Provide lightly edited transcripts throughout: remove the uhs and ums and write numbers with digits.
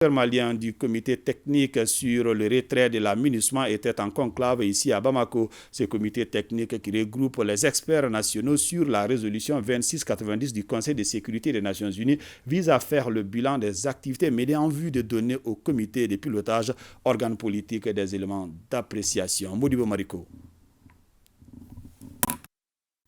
Le malien du comité technique sur le retrait de la MINUSMA était en conclave ici à Bamako. Ce comité technique qui regroupe les experts nationaux sur la résolution 2690 du Conseil de sécurité des Nations Unies vise à faire le bilan des activités menées en vue de donner au comité de pilotage, organe politique, des éléments d'appréciation. Modibo Mariko.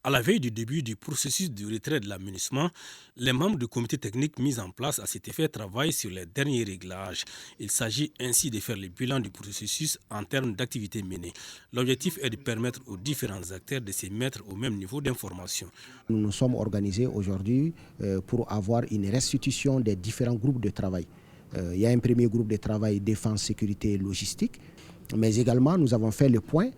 À la veille du début du processus de retrait de la MINUSMA, les membres du comité technique mis en place à cet effet travaillent sur les derniers réglages. Il s'agit ainsi de faire le bilan du processus en termes d'activités menées. L'objectif est de permettre aux différents acteurs de se mettre au même niveau d'information. Nous nous sommes organisés aujourd'hui pour avoir une restitution des différents groupes de travail. Il y a un premier groupe de travail défense, sécurité et logistique. Mais également, nous avons fait le point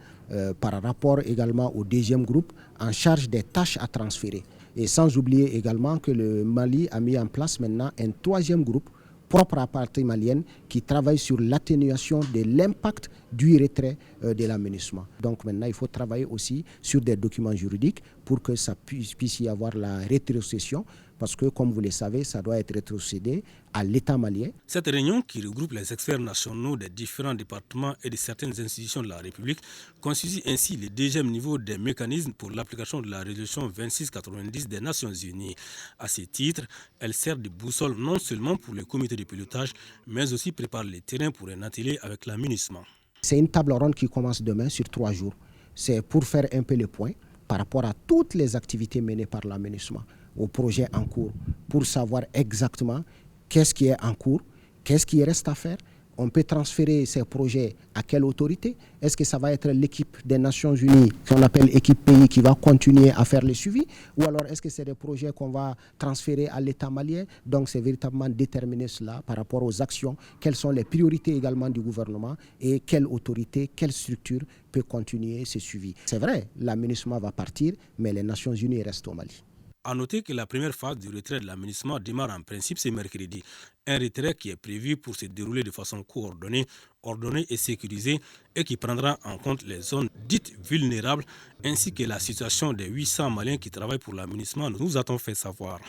par rapport également au deuxième groupe en charge des tâches à transférer. Et sans oublier également que le Mali a mis en place maintenant un troisième groupe propre à la partie malienne qui travaille sur l'atténuation de l'impact du retrait de la MINUSMA. Donc maintenant, il faut travailler aussi sur des documents juridiques pour que ça puisse y avoir la rétrocession parce que, comme vous le savez, ça doit être rétrocédé à l'État malien. Cette réunion, qui regroupe les experts nationaux des différents départements et de certaines institutions de la République, constitue ainsi le deuxième niveau des mécanismes pour l'application de la résolution 2690 des Nations Unies. À ce titre, elle sert de boussole non seulement pour le comité de pilotage, mais aussi prépare le terrain pour un atelier avec la MINUSMA. C'est une table ronde qui commence demain sur 3 jours. C'est pour faire un peu le point par rapport à toutes les activités menées par la MINUSMA, au projet en cours, pour savoir exactement qu'est-ce qui est en cours, qu'est-ce qui reste à faire. On peut transférer ces projets à quelle autorité? Est-ce que ça va être l'équipe des Nations Unies, qu'on appelle équipe pays, qui va continuer à faire le suivi? Ou alors est-ce que c'est des projets qu'on va transférer à l'État malien? Donc c'est véritablement déterminer cela par rapport aux actions, quelles sont les priorités également du gouvernement et quelle autorité, quelle structure peut continuer ce suivi. C'est vrai, la MINUSMA va partir, mais les Nations Unies restent au Mali. A noter que la première phase du retrait de la MINUSMA démarre en principe ce mercredi. Un retrait qui est prévu pour se dérouler de façon coordonnée, ordonnée et sécurisée et qui prendra en compte les zones dites vulnérables ainsi que la situation des 800 Maliens qui travaillent pour la MINUSMA, nous a-t-on fait savoir.